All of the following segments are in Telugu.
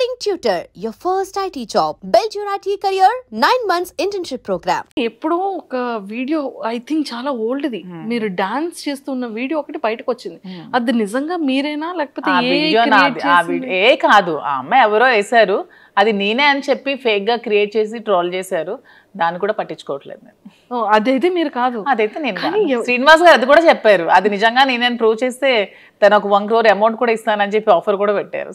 King Tutor, your first IT job. Build your IT career, 9 months internship program. ఎప్పుడో ఒక వీడియో ఐ థింక్ చాలా ఓల్డ్ది మీరు డాన్స్ చేస్తున్న వీడియో ఒకటి బయటకు వచ్చింది. అది నిజంగా మీరేనా లేకపోతే ఏ కాదు, ఆ అమ్మాయి ఎవరో వేశారు, అది నేనే అని చెప్పి ఫేక్ గా క్రియేట్ చేసి ట్రోల్ చేశారు. దాన్ని కూడా పట్టించుకోవట్లేదు నేను. అదైతే మీరు కాదు, అదైతే నేను. శ్రీనివాస్ గారు అది కూడా చెప్పారు, అది నిజంగా నేనే ప్రూవ్ చేస్తే తను ఒక 1 crore అమౌంట్ కూడా ఇస్తానని చెప్పి ఆఫర్ కూడా పెట్టారు.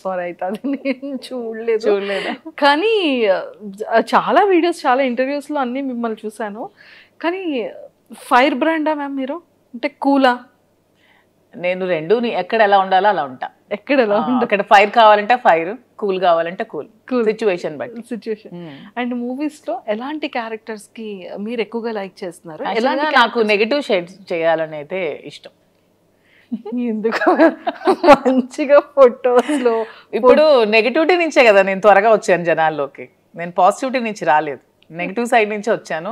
సారీ అయితే అది నేను చూడలేదు. కానీ చాలా వీడియోస్ చాలా ఇంటర్వ్యూస్ లో అన్ని మిమ్మల్ని చూసాను. కానీ ఫైర్ బ్రాండా మ్యామ్ మీరు, అంటే కూలా? నేను రెండు ఎక్కడ ఎలా ఉండాలో అలా ఉంటా. అక్కడ ఫైర్ కావాలంటే ఫైర్, కూల్ కావాలంటే కూల్, సిచ్యువేషన్ బట్టి సిచ్యువేషన్. అండ్ మూవీస్ లో ఎలాంటి క్యారెక్టర్స్ కి మీరు ఎక్కువగా లైక్ చేస్తున్నారు? నాకు నెగటివ్ షేడ్స్ చేయాలని అయితే ఇష్టం. ఎందుకు? మంచిగా ఫొటోస్ లో ఇప్పుడు నెగటివిటీ నుంచే కదా నేను త్వరగా వచ్చాను జనాల్లోకి. నేను పాజిటివిటీ నుంచి రాలేదు, నెగిటివ్ సైడ్ నుంచే వచ్చాను.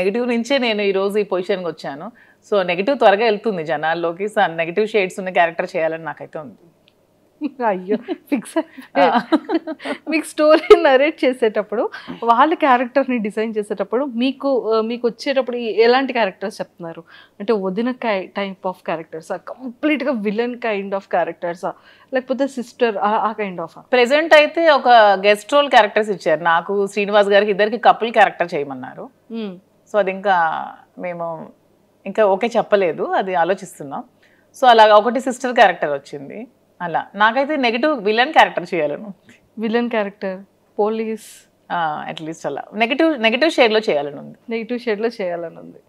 నెగిటివ్ నుంచే నేను ఈ రోజు ఈ పొజిషన్కి వచ్చాను. సో నెగిటివ్ త్వరగా వెళ్తుంది జనాల్లోకి. సో నెగిటివ్ షేడ్స్ ఉన్న క్యారెక్టర్ చేయాలని నాకైతే ఉంది. అయ్యో ఫిక్స్. మీకు స్టోరీ నరేట్ చేసేటప్పుడు, వాళ్ళ క్యారెక్టర్ని డిజైన్ చేసేటప్పుడు మీకు వచ్చేటప్పుడు ఎలాంటి క్యారెక్టర్స్ చెప్తున్నారు? అంటే వదిన టైప్ ఆఫ్ క్యారెక్టర్సా, కంప్లీట్గా విలన్ కైండ్ ఆఫ్ క్యారెక్టర్సా, లేకపోతే సిస్టర్ ఆ కైండ్ ఆఫ్? ప్రెసెంట్ అయితే ఒక గెస్ట్ రోల్ క్యారెక్టర్స్ ఇచ్చారు నాకు. శ్రీనివాస్ గారికి ఇద్దరికి కపుల్ క్యారెక్టర్ చేయమన్నారు. సో అది ఇంకా మేము ఇంకా ఓకే చెప్పలేదు, అది ఆలోచిస్తున్నాం. సో అలాగా ఒకటి సిస్టర్ క్యారెక్టర్ వచ్చింది. అలా నాకైతే నెగిటివ్ విలన్ క్యారెక్టర్ చేయాలను. విలన్ క్యారెక్టర్, పోలీస్, అట్లీస్ట్ అలా నెగిటివ్ షేడ్లో చేయాలని ఉంది. నెగిటివ్ షేడ్లో చేయాలని ఉంది.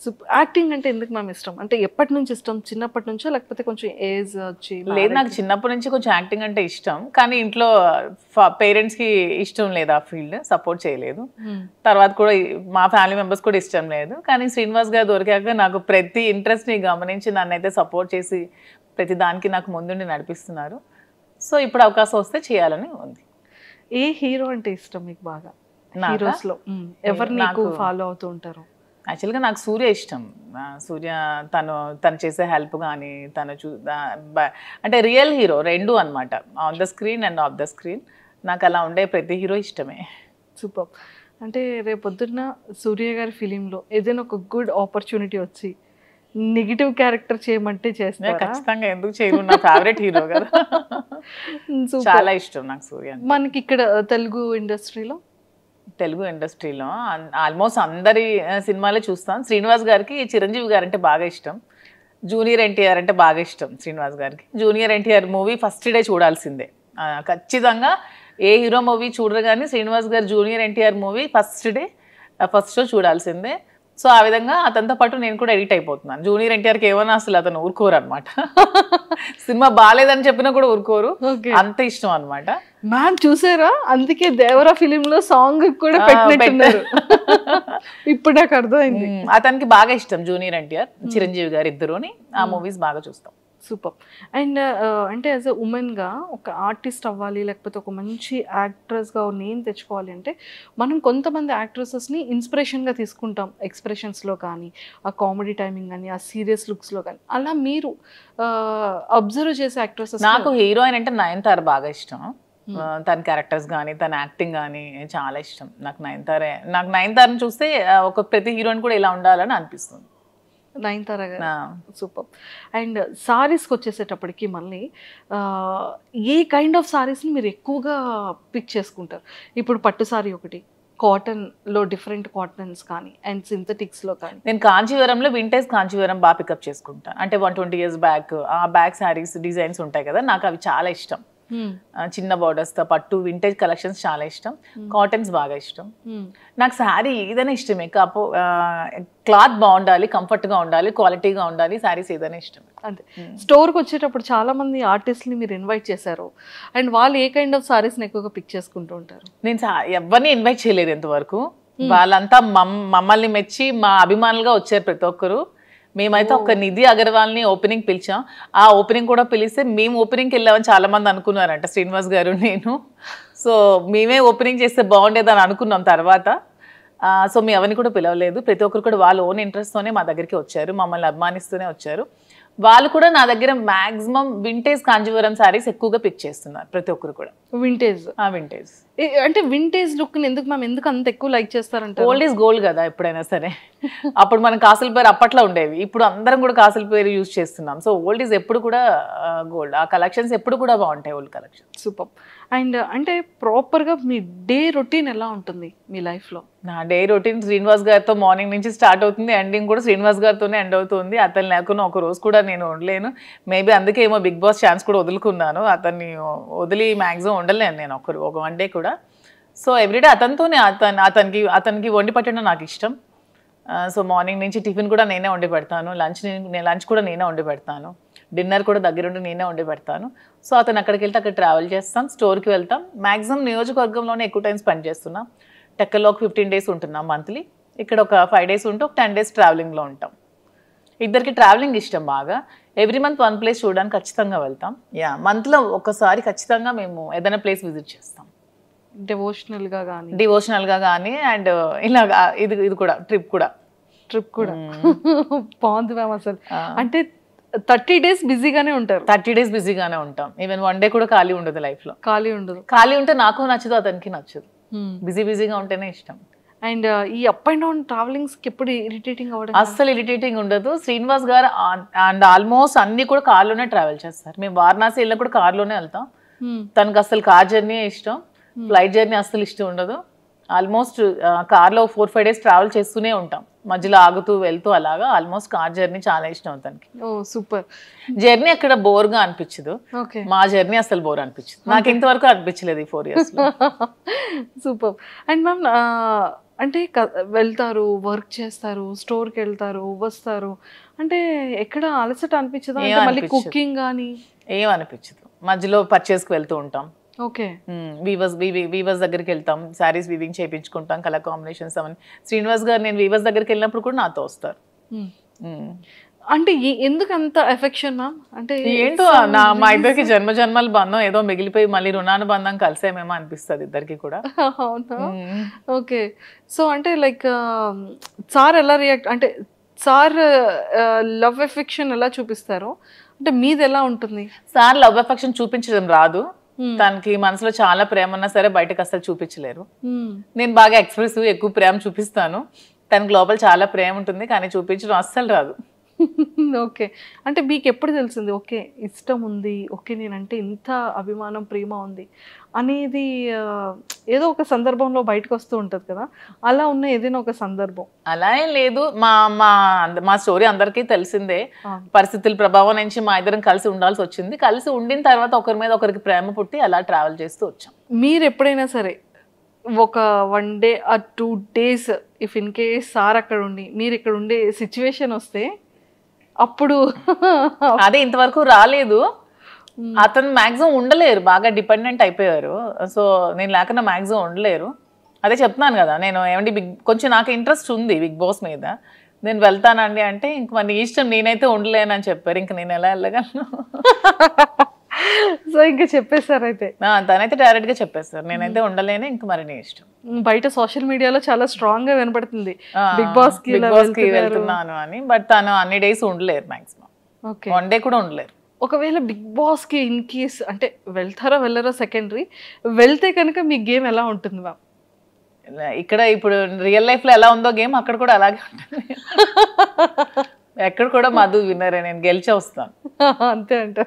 సో యాక్టింగ్ అంటే ఎందుకు మ్యామ్ ఇష్టం? అంటే ఎప్పటి నుంచి ఇష్టం? చిన్నప్పటి నుంచో లేకపోతే కొంచెం ఏజ్ వచ్చి? లేదు, నాకు చిన్నప్పటి నుంచి కొంచెం యాక్టింగ్ అంటే ఇష్టం. కానీ ఇంట్లో పేరెంట్స్కి ఇష్టం లేదు, ఆ ఫీల్డ్ సపోర్ట్ చేయలేదు. తర్వాత కూడా మా ఫ్యామిలీ మెంబర్స్ కూడా ఇష్టం లేదు. కానీ శ్రీనివాస్ గారు దొరికాక నాకు ప్రతి ఇంట్రెస్ట్ని గమనించి నన్నైతే సపోర్ట్ చేసి ప్రతి దానికి నాకు ముందుండి నడిపిస్తున్నారు. సో ఇప్పుడు అవకాశం వస్తే చేయాలని ఉంది. ఏ హీరో అంటే ఇష్టం మీకు బాగా? హీరోస్లో ఎవరు నాకు ఫాలో అవుతూ ఉంటారు? యాక్చువల్గా నాకు సూర్య ఇష్టం. సూర్య తను చేసే హెల్ప్ కానీ అంటే రియల్ హీరో రెండు అనమాట, on the screen and of the screen. నాకు అలా ఉండే ప్రతి హీరో ఇష్టమే. సూపర్. అంటే రేపొద్దున్న సూర్య గారి ఫిలింలో ఏదైనా ఒక గుడ్ ఆపర్చునిటీ వచ్చి నెగిటివ్ క్యారెక్టర్ చేయమంటే చేస్తా? ఖచ్చితంగా, ఎందుకు చేయను, నా ఫేవరెట్ హీరో కదా. చాలా ఇష్టం నాకు సూర్య. మనకి ఇక్కడ తెలుగు ఇండస్ట్రీలో ఆల్మోస్ట్ అందరి సినిమాలే చూస్తాం. శ్రీనివాస్ గారికి చిరంజీవి గారు అంటే బాగా ఇష్టం, జూనియర్ ఎన్టీఆర్ అంటే బాగా ఇష్టం. శ్రీనివాస్ గారికి junior NTR movie first day చూడాల్సిందే ఖచ్చితంగా. ఏ హీరో మూవీ చూడరు కానీ శ్రీనివాస్ గారు junior NTR movie first show చూడాల్సిందే. సో ఆ విధంగా అతనితో పాటు నేను కూడా ఎడిట్ అయిపోతున్నాను. జూనియర్ ఎన్టీఆర్కి ఏమన్నా అసలు అతను ఊరుకోరు అనమాట. సినిమా బాగాలేదని చెప్పినా కూడా ఊరుకోరు, అంత ఇష్టం అనమాట. మ్యామ్ చూసారా, అందుకే దేవరా ఫిలిం లో సాంగ్ కూడా పెట్టినట్టున్నారు. ఇప్పుడు నాకు అర్థమైంది. అతనికి బాగా ఇష్టం జూనియర్ ఎన్టీఆర్, చిరంజీవి గారు ఇద్దరుని. ఆ మూవీస్ బాగా చూస్తాం. సూపర్. అండ్ అంటే యాజ్ ఎ ఉమెన్గా ఒక ఆర్టిస్ట్ అవ్వాలి, లేకపోతే ఒక మంచి యాక్ట్రెస్గా నేమ్ తెచ్చుకోవాలి అంటే మనం కొంతమంది యాక్ట్రెసెస్ని ఇన్స్పిరేషన్గా తీసుకుంటాం, ఎక్స్ప్రెషన్స్లో కానీ, ఆ కామెడీ టైమింగ్ కానీ, ఆ సీరియస్ లుక్స్లో కానీ. అలా మీరు అబ్జర్వ్ చేసే యాక్ట్రెసెస్? నాకు హీరోయిన్ అంటే నయనతార బాగా ఇష్టం. తన క్యారెక్టర్స్ కానీ తన యాక్టింగ్ కానీ చాలా ఇష్టం. నాకు నయనతారని చూస్తే ఒక ప్రతి హీరోయిన్ కూడా ఇలా ఉండాలని అనిపిస్తుంది. నయనతార గారు సూపర్. అండ్ సారీస్కి వచ్చేసేటప్పటికి మళ్ళీ ఏ కైండ్ ఆఫ్ సారీస్ని మీరు ఎక్కువగా పిక్ చేసుకుంటారు? ఇప్పుడు పట్టు సారీ ఒకటి, కాటన్లో డిఫరెంట్ కాటన్స్ కానీ, అండ్ సింథటిక్స్లో కానీ. నేను కాంచీవరంలో వింటేజ్ కాంచీవరం బాగా పికప్ చేసుకుంటాను. అంటే 120 years బ్యాక్ ఆ బ్యాక్ శారీస్ డిజైన్స్ ఉంటాయి కదా, నాకు అవి చాలా ఇష్టం. చిన్న బార్డర్స్తో పట్టు వింటేజ్ కలెక్షన్స్ చాలా ఇష్టం. కాటన్స్ బాగా ఇష్టం. నాకు శారీ ఏదైనా ఇష్టమే, క్లాత్ బాగుండాలి, కంఫర్ట్గా ఉండాలి, క్వాలిటీగా ఉండాలి, శారీస్ ఏదైనా ఇష్టం. అంతే. స్టోర్కి వచ్చేటప్పుడు చాలా మంది ఆర్టిస్ట్ని మీరు ఇన్వైట్ చేశారు, అండ్ వాళ్ళు ఏ కైండ్ ఆఫ్ సారీస్ని ఎక్కువగా పిక్ చేసుకుంటూ ఉంటారు? నేను ఎవరిని ఇన్వైట్ చేయలేదు ఇంతవరకు. వాళ్ళంతా మమ్మల్ని మెచ్చి మా అభిమానులుగా వచ్చారు ప్రతి ఒక్కరు. మేమైతే ఒక నిధి అగర్వాల్ని ఓపెనింగ్ పిలిచాం. ఆ ఓపెనింగ్ కూడా పిలిస్తే మేము ఓపెనింగ్కి వెళ్ళామని చాలా మంది అనుకున్నారంట, శ్రీనివాస్ గారు నేను. సో మేమే ఓపెనింగ్ చేస్తే బాగుండేదని అనుకున్నాం తర్వాత. సో మేము ఎవరిని కూడా పిలవలేదు. ప్రతి ఒక్కరు కూడా వాళ్ళ ఓన్ ఇంట్రెస్ట్తోనే మా దగ్గరికి వచ్చారు, మమ్మల్ని అభిమానిస్తూనే వచ్చారు. వాళ్ళు కూడా నా దగ్గర మాక్సిమం వింటేజ్ కాంజీవరం శారీస్ ఎక్కువగా పిక్ చేస్తున్నారు ప్రతి ఒక్కరు కూడా. వింటేజ్ వింటేజ్ అంటే వింటేజ్ లుక్ ఎందుకు మ్యామ్, ఎందుకు అంత ఎక్కువ లైక్ చేస్తారంటే? ఓల్డ్ ఈజ్ గోల్డ్ కదా ఎప్పుడైనా సరే. అప్పుడు మనం కాసుల పేరు అప్పట్లో ఉండేవి, ఇప్పుడు అందరం కూడా కాసుల పేరు యూజ్ చేస్తున్నాం. సో ఓల్డ్ ఈజ్ ఎప్పుడు కూడా గోల్డ్. ఆ కలెక్షన్స్ ఎప్పుడు కూడా బాగుంటాయి ఓల్డ్ కలెక్షన్. సూపర్. అండ్ అంటే ప్రాపర్గా మీ డే రొటీన్ ఎలా ఉంటుంది మీ లైఫ్లో? నా డే రొటీన్ శ్రీనివాస్ గారితో మార్నింగ్ నుంచి స్టార్ట్ అవుతుంది, ఎండింగ్ కూడా శ్రీనివాస్ గారితోనే ఎండ్ అవుతుంది. అతను లేకుండా ఒక రోజు కూడా నేను ఉండలేను. మేబీ అందుకే ఏమో బిగ్ బాస్ ఛాన్స్ కూడా వదులుకున్నాను. అతన్ని వదిలి మ్యాక్సిమం ఉండలేను నేను ఒక వన్ డే కూడా. సో ఎవ్రీడే అతనితోనే, అతనికి వండి పెట్టడం నాకు ఇష్టం. సో మార్నింగ్ నుంచి టిఫిన్ కూడా నేనే వండి పెడతాను, లంచ్ కూడా నేనే వండి పెడతాను, డిన్నర్ కూడా దగ్గరుండి నేనే వండి పెడతాను. సో అతను అక్కడికి వెళ్తే అక్కడ ట్రావెల్ చేస్తాం, స్టోర్కి వెళ్తాం. మ్యాక్సిమం నియోజకవర్గంలోనే ఎక్కువ టైం స్పెండ్ చేస్తున్నాం. టెక్కల్లో ఒక 15 days ఉంటున్నాం మంత్లీ, ఇక్కడ ఒక 5 days ఉంటే ఒక 10 days ట్రావెలింగ్లో ఉంటాం. ఇద్దరికి ట్రావెలింగ్ ఇష్టం బాగా. ఎవ్రీ మంత్ వన్ ప్లేస్ చూడడానికి ఖచ్చితంగా వెళ్తాం. మంత్లో ఒకసారి ఖచ్చితంగా మేము ఏదైనా ప్లేస్ విజిట్ చేస్తాం, డివోషనల్గా కానీ అండ్ ఇలాగా. ఇది కూడా ట్రిప్ కూడా బాగుంది మ్యామ్. అసలు అంటే 30 days బిజీగానే ఉంటారు. 30 days బిజీగానే ఉంటాం. ఈవెన్ వన్ డే కూడా ఖాళీ ఉండదు లైఫ్లో. ఖాళీ ఉంటే నాకు నచ్చదు, అతనికి నచ్చదు. బిజీగా ఉంటేనే ఇష్టం. అండ్ ఈ అప్ అండ్ డౌన్ ట్రావెలింగ్స్కి ఎప్పుడు ఇరిటేటింగ్ అవ్వడం? అస్సలు ఇరిటేటింగ్ ఉండదు. శ్రీనివాస్ గారు అండ్ ఆల్మోస్ట్ అన్ని కూడా కార్లోనే ట్రావెల్ చేస్తారు. మేము వారణాసి వెళ్ళినా కూడా కార్లోనే వెళ్తాం. తనకు అసలు కార్ జర్నీ ఇష్టం, ఫ్లైట్ జర్నీ అస్సలు ఇష్టం ఉండదు. ఆల్మోస్ట్ కార్లో 4-5 days ట్రావెల్ చేస్తూనే ఉంటాం, మధ్యలో ఆగుతూ వెళ్తూ అలాగా. ఆల్మోస్ట్ కార్ జర్నీ చాలా ఇష్టం అతనికి. సూపర్. జర్నీ అక్కడ బోర్గా అనిపించదు, మా జర్నీ అసలు బోర్ అనిపించదు. నాకు ఇంతవరకు అనిపించలేదు ఈ 4 years. సూపర్. అండ్ మ్యామ్ అంటే వెళ్తారు, వర్క్ చేస్తారు, స్టోర్కి వెళ్తారు, వస్తారు, అంటే ఎక్కడ అలసట అనిపించదు? మళ్ళీ కుకింగ్ కానీ ఏం అనిపించదు. మధ్యలో పర్చేస్కి వెళ్తూ ఉంటాం. ఓకే. వీవర్స్ దగ్గరికి వెళ్తాం, శారీస్ వీవింగ్ చేయించుకుంటాం, కలర్ కాంబినేషన్స్ అవన్నీ. శ్రీనివాస్ గారు నేను వీవర్స్ దగ్గరికి వెళ్ళినప్పుడు కూడా నాతో వస్తారు. అంటే ఎందుకు అంత ఎఫెక్షన్ మ్యామ్? అంటే ఏంటో మా ఇద్దరికి జన్మల బంధం ఏదో మిగిలిపోయి మళ్ళీ రుణానుబంధం కలిసేమేమో అనిపిస్తుంది ఇద్దరికి కూడా. అవునా? ఓకే. సో అంటే లైక్ సార్ ఎలా రియాక్ట్, అంటే సార్ లవ్ ఎఫెక్షన్ ఎలా చూపిస్తారు, అంటే మీది ఎలా ఉంటుంది? సార్ లవ్ ఎఫెక్షన్ చూపించడం రాదు. తనకి మనసులో చాలా ప్రేమ ఉన్నా సరే బయటకు అసలు చూపించలేరు. నేను బాగా ఎక్స్ప్రెసివ్, ఎక్కువ ప్రేమ చూపిస్తాను. తనకి లోపల చాలా ప్రేమ ఉంటుంది, కానీ చూపించడం అస్సలు రాదు. ఓకే. అంటే మీకు ఎప్పుడు తెలిసింది ఓకే ఇష్టం ఉంది, ఓకే నేనంటే ఇంత అభిమానం ప్రేమ ఉంది అనేది? ఏదో ఒక సందర్భంలో బయటకు వస్తూ ఉంటుంది కదా, అలా ఉన్న ఏదైనా ఒక సందర్భం? అలా ఏం లేదు. మా స్టోరీ అందరికీ తెలిసిందే. పరిస్థితుల ప్రభావం నుంచి మా ఇద్దరం కలిసి ఉండాల్సి వచ్చింది. కలిసి ఉండిన తర్వాత ఒకరి మీద ఒకరికి ప్రేమ పుట్టి అలా ట్రావెల్ చేస్తూ వచ్చాం. మీరు ఎప్పుడైనా సరే ఒక 1 day or 2 days if in case sir అక్కడ ఉండి మీరు ఇక్కడ ఉండే సిచ్యువేషన్ వస్తే అప్పుడు? అదే ఇంతవరకు రాలేదు. అతను మ్యాక్సిమం ఉండలేరు, బాగా డిపెండెంట్ అయిపోయారు. సో నేను లేకుండా మ్యాక్సిమం ఉండలేరు. అదే చెప్తున్నాను కదా, నేను ఏమండి కొంచెం నాకు ఇంట్రెస్ట్ ఉంది బిగ్ బాస్ మీద, నేను వెళ్తానండి అంటే ఇంక మరి ఇష్టం, నేనైతే ఉండలేనని చెప్పారు. ఇంక నేను ఎలా వెళ్ళగలను? సో ఇంకా చెప్పేశారు అయితే? తనైతే డైరెక్ట్ గా చెప్పేస్తారు, నేనైతే ఉండలేను, ఇంక మరి నీ ఇష్టం. బయట సోషల్ మీడియాలో చాలా స్ట్రాంగ్ గా వినపడుతుంది బిగ్ బాస్ కి వెళ్తున్నాను అని. బట్ తను అన్ని డేస్ ఉండలేరు, మాక్సిమం 1 day కూడా ఉండలేరు. ఒకవేళ బిగ్ బాస్ కి ఇన్ కేస్ అంటే వెళ్తారో వెళ్ళారో సెకండరీ, వెళ్తే కనుక మీ గేమ్ ఎలా ఉంటుంది మ్యామ్? ఇక్కడ ఇప్పుడు రియల్ లైఫ్ లో ఎలా ఉందో గేమ్ అక్కడ కూడా అలాగే ఉంటుంది. ఎక్కడ కూడా మధు విన్నరే, నేను గెలిచే వస్తాను అంతే అంట.